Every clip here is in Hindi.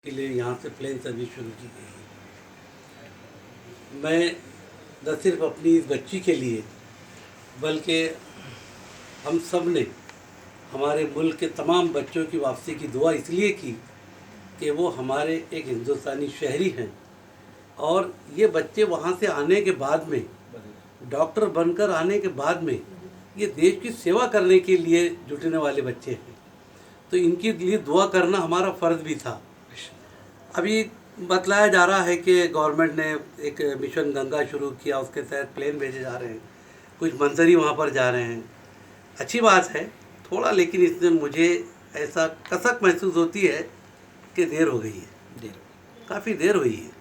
के लिए यहाँ से प्लेन सर्विस शुरू की गई है। मैं न सिर्फ अपनी इस बच्ची के लिए बल्कि हम सब ने हमारे मुल्क के तमाम बच्चों की वापसी की दुआ इसलिए की कि वो हमारे एक हिंदुस्तानी शहरी हैं और ये बच्चे वहाँ से आने के बाद में डॉक्टर बनकर आने के बाद में ये देश की सेवा करने के लिए जुटने वाले बच्चे हैं, तो इनके लिए दुआ करना हमारा फ़र्ज़ भी था। अभी बतलाया जा रहा है कि गवर्नमेंट ने एक मिशन गंगा शुरू किया, उसके तहत प्लेन भेजे जा रहे हैं, कुछ मंजरी वहाँ पर जा रहे हैं। अच्छी बात है थोड़ा, लेकिन इसमें मुझे ऐसा कसक महसूस होती है कि देर हो गई है, काफ़ी देर हुई है।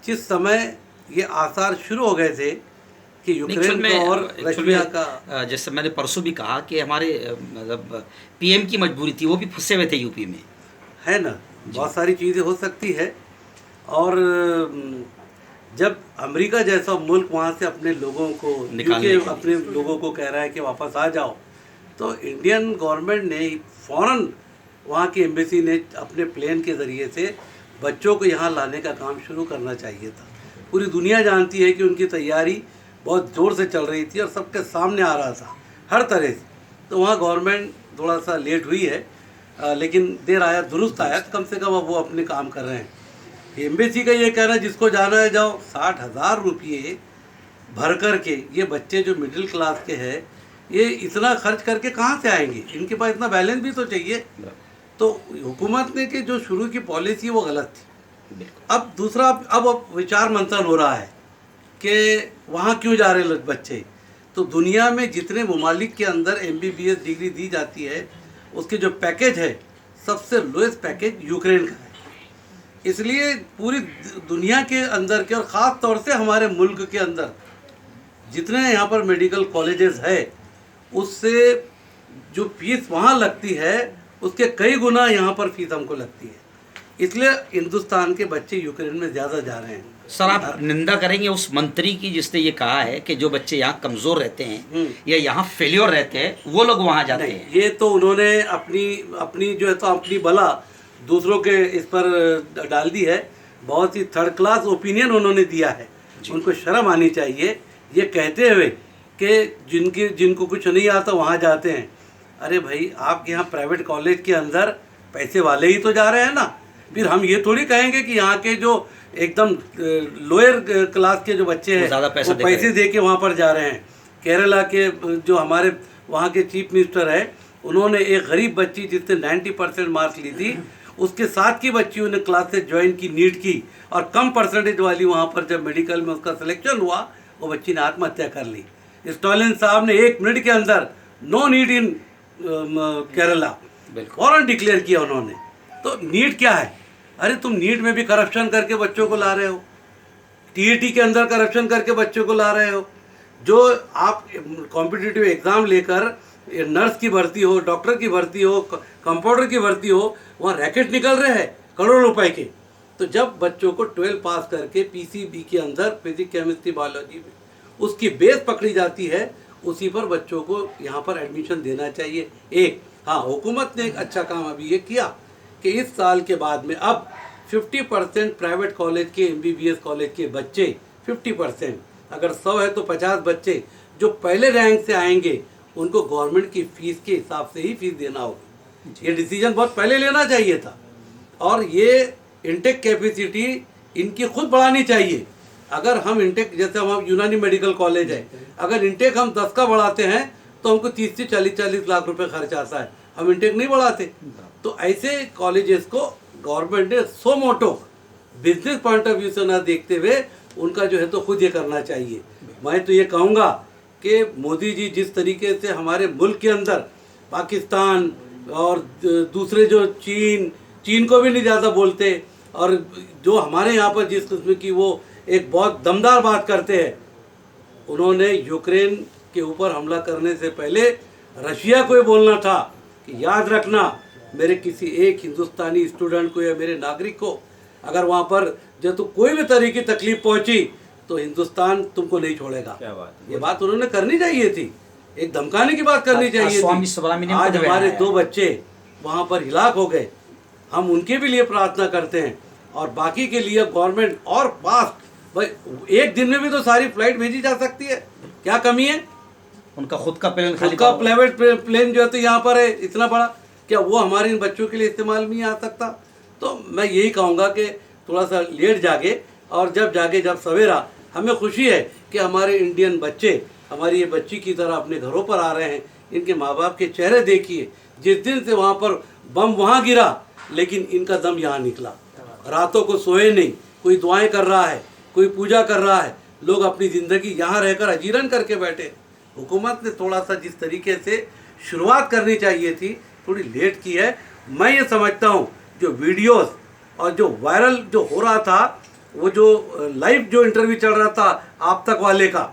जिस समय ये आसार शुरू हो गए थे कि यूक्रेन का और रशिया का, जैसे मैंने परसों भी कहा कि हमारे मतलब पीएम की मजबूरी थी, वो भी फंसे हुए थे यूपी में, है ना, बहुत सारी चीज़ें हो सकती है। और जब अमेरिका जैसा मुल्क वहाँ से अपने लोगों को निकालने, अपने लोगों को कह रहा है कि वापस आ जाओ, तो इंडियन गवर्नमेंट ने फ़ौरन वहाँ की एम्बेसी ने अपने प्लेन के ज़रिए से बच्चों को यहाँ लाने का काम शुरू करना चाहिए था। पूरी दुनिया जानती है कि उनकी तैयारी बहुत ज़ोर से चल रही थी और सबके सामने आ रहा था हर तरह से। तो वहाँ गवर्नमेंट थोड़ा सा लेट हुई है, लेकिन देर आया दुरुस्त आया, कम से कम अब वो अपने काम कर रहे हैं। एम्बेसी का ये कहना है जिसको जाना है जाओ, 60,000 रुपये भर कर के ये बच्चे जो मिडिल क्लास के हैं ये इतना खर्च करके कहाँ से आएंगे, इनके पास इतना बैलेंस भी तो चाहिए। तो हुकूमत ने कि जो शुरू की पॉलिसी वो गलत थी। अब दूसरा अब विचार मंथन हो रहा है कि वहाँ क्यों जा रहे बच्चे। तो दुनिया में जितने ममालिक के अंदर MBBS डिग्री दी जाती है उसके जो पैकेज है सबसे लोएस्ट पैकेज यूक्रेन का है। इसलिए पूरी दुनिया के अंदर के और ख़ास तौर से हमारे मुल्क के अंदर जितने यहाँ पर मेडिकल कॉलेजेस है उससे जो फीस वहाँ लगती है उसके कई गुना यहाँ पर फीस हमको लगती है। इसलिए हिंदुस्तान के बच्चे यूक्रेन में ज़्यादा जा रहे हैं। सर आप निंदा करेंगे उस मंत्री की जिसने ये कहा है कि जो बच्चे यहाँ कमज़ोर रहते हैं या यहाँ फेल्योर रहते हैं वो लोग वहाँ जाते हैं? ये तो उन्होंने अपनी जो है तो अपनी भला दूसरों के इस पर डाल दी है। बहुत ही थर्ड क्लास ओपिनियन उन्होंने दिया है। उनको शर्म आनी चाहिए ये कहते हुए कि जिनको कुछ नहीं आता वहाँ जाते हैं। अरे भाई, आपके यहाँ प्राइवेट कॉलेज के अंदर पैसे वाले ही तो जा रहे हैं ना। फिर हम ये थोड़ी कहेंगे कि यहाँ के जो एकदम लोअर क्लास के जो बच्चे हैं वो पैसे दे के वहाँ पर जा रहे हैं। केरला के जो हमारे वहाँ के चीफ मिनिस्टर है उन्होंने एक गरीब बच्ची जिसने 90% मार्क्स ली थी उसके साथ की बच्चियों ने क्लासेस ज्वाइन की नीट की, और कम परसेंटेज वाली वहाँ पर जब मेडिकल में उसका सिलेक्शन हुआ वो बच्ची ने आत्महत्या कर ली। स्टालिन साहब ने 1 मिनट के अंदर नो नीट इन केरला फौरन डिक्लेयर किया उन्होंने। तो नीट क्या है? अरे तुम नीट में भी करप्शन करके बच्चों को ला रहे हो, TET के अंदर करप्शन करके बच्चों को ला रहे हो। जो आप कॉम्पिटिटिव एग्ज़ाम लेकर नर्स की भर्ती हो, डॉक्टर की भर्ती हो, कंपाउंडर की भर्ती हो, वहाँ रैकेट निकल रहे हैं करोड़ों रुपए के। तो जब बच्चों को 12 पास करके PCB के अंदर फिजिक्स केमिस्ट्री बायोलॉजी में उसकी बेस पकड़ी जाती है, उसी पर बच्चों को यहाँ पर एडमिशन देना चाहिए। एक हाँ, हुकूमत ने एक अच्छा काम अभी ये किया कि इस साल के बाद में अब 50% प्राइवेट कॉलेज के MBBS कॉलेज के बच्चे 50%, अगर 100 है तो 50 बच्चे जो पहले रैंक से आएंगे उनको गवर्नमेंट की फ़ीस के हिसाब से ही फीस देना होगी। ये डिसीजन बहुत पहले लेना चाहिए था। और ये इंटेक कैपेसिटी इनकी खुद बढ़ानी चाहिए। अगर हम इंटेक, जैसे हम यूनानी मेडिकल कॉलेज है, अगर इंटेक हम 10 का बढ़ाते हैं तो हमको 30 से 40 लाख रुपए खर्च आता है, हम इंटेक नहीं बढ़ाते। तो ऐसे कॉलेजेस को गवर्नमेंट ने सो मोटो बिजनेस पॉइंट ऑफ व्यू से ना देखते हुए उनका जो है तो खुद ये करना चाहिए। मैं तो ये कहूँगा कि मोदी जी जिस तरीके से हमारे मुल्क के अंदर पाकिस्तान और दूसरे जो चीन को भी नहीं ज़्यादा बोलते, और जो हमारे यहाँ पर जिस किस्म की वो एक बहुत दमदार बात करते हैं, उन्होंने यूक्रेन के ऊपर हमला करने से पहले रशिया को ये बोलना था कि याद रखना मेरे किसी एक हिंदुस्तानी स्टूडेंट को या मेरे नागरिक को अगर वहाँ पर जब तो कोई भी तरह की तकलीफ पहुँची तो हिंदुस्तान तुमको नहीं छोड़ेगा। क्या बात, ये बात उन्होंने करनी चाहिए थी, एक धमकाने की बात करनी चाहिए थी। आज हमारे 2 बच्चे वहाँ पर हिलाक हो गए। हम उनके भी लिए प्रार्थना करते हैं। और बाकी के लिए गवर्नमेंट और फास्ट, भाई एक दिन में भी तो सारी फ्लाइट भेजी जा सकती है, क्या कमी है? उनका खुद का प्लेन, खुद का प्राइवेट प्लेन जो है तो यहाँ पर है इतना बड़ा, क्या वो हमारे इन बच्चों के लिए इस्तेमाल नहीं आ सकता? तो मैं यही कहूँगा कि थोड़ा सा लेट जागे, और जब जागे जब सवेरा। हमें खुशी है कि हमारे इंडियन बच्चे हमारी ये बच्ची की तरह अपने घरों पर आ रहे हैं। इनके माँ बाप के चेहरे देखिए, जिस दिन से वहाँ पर बम वहाँ गिरा, लेकिन इनका दम यहाँ निकला। रातों को सोए नहीं, कोई दुआएं कर रहा है, कोई पूजा कर रहा है, लोग अपनी ज़िंदगी यहाँ रहकर अजीरन करके बैठे। हुकूमत ने थोड़ा सा जिस तरीके से शुरुआत करनी चाहिए थी, थोड़ी लेट की है। मैं ये समझता हूँ जो वीडियोस और जो वायरल जो हो रहा था, वो जो लाइव जो इंटरव्यू चल रहा था आप तक वाले का,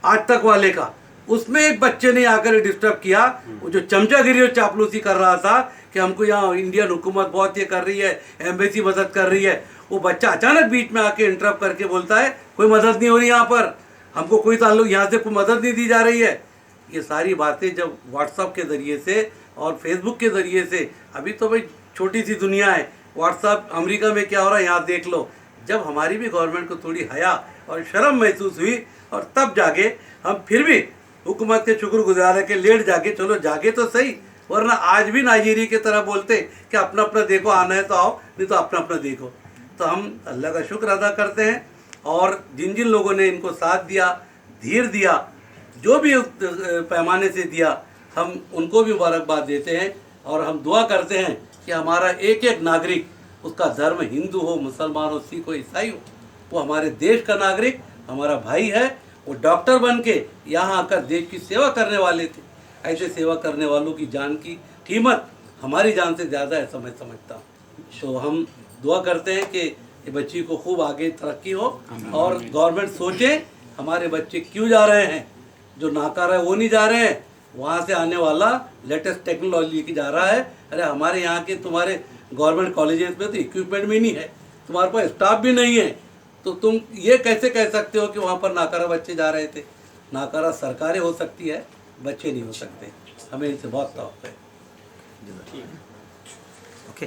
आज तक वाले का, उसमें एक बच्चे ने आकर डिस्टर्ब किया। वो जो चमचागिरी और चापलूसी कर रहा था कि हमको यहाँ इंडियन हुकूमत बहुत ये कर रही है, एम्बेसी मदद कर रही है, वो बच्चा अचानक बीच में आके इंटरप्ट करके बोलता है कोई मदद नहीं हो रही यहाँ पर, हमको कोई ताल्लुक, यहाँ से कोई मदद नहीं दी जा रही है। ये सारी बातें जब व्हाट्सअप के ज़रिए से और फेसबुक के ज़रिए से, अभी तो भाई छोटी सी दुनिया है, व्हाट्सअप अमेरिका में क्या हो रहा है यहाँ देख लो। जब हमारी भी गवर्नमेंट को थोड़ी हया और शर्म महसूस हुई, और तब जागे हम फिर भी हुकूमत के शुक्रगुजार है कि लेट जाके, चलो जागे तो सही, वरना आज भी नाइजीरिया की तरह बोलते कि अपना अपना देखो, आना है तो आओ, नहीं तो अपना अपना देखो। तो हम अल्लाह का शुक्र अदा करते हैं, और जिन जिन लोगों ने इनको साथ दिया, धीर दिया, जो भी पैमाने से दिया, हम उनको भी मुबारकबाद देते हैं। और हम दुआ करते हैं कि हमारा एक एक नागरिक, उसका धर्म हिंदू हो, मुसलमान हो, सिख हो, ईसाई हो, वो हमारे देश का नागरिक, हमारा भाई है। वो डॉक्टर बन के यहाँ आकर देश की सेवा करने वाले थे। ऐसे सेवा करने वालों की जान की कीमत हमारी जान से ज़्यादा है, ऐसा मैं समझता हूँ। तो हम दुआ करते हैं कि ये बच्ची को खूब आगे तरक्की हो, और गवर्नमेंट सोचे हमारे बच्चे क्यों जा रहे हैं, जो नाकारा है वो नहीं जा रहे हैं, वहाँ से आने वाला लेटेस्ट टेक्नोलॉजी की जा रहा है। अरे हमारे यहाँ के तुम्हारे गवर्नमेंट कॉलेजेस में तो इक्विपमेंट भी नहीं है, तुम्हारे पास स्टाफ भी नहीं है, तो तुम ये कैसे कह सकते हो कि वहाँ पर नाकारा बच्चे जा रहे थे? नाकारा सरकारें हो सकती है, बच्चे नहीं हो सकते। हमें इनसे बहुत तवक्को है। ओके।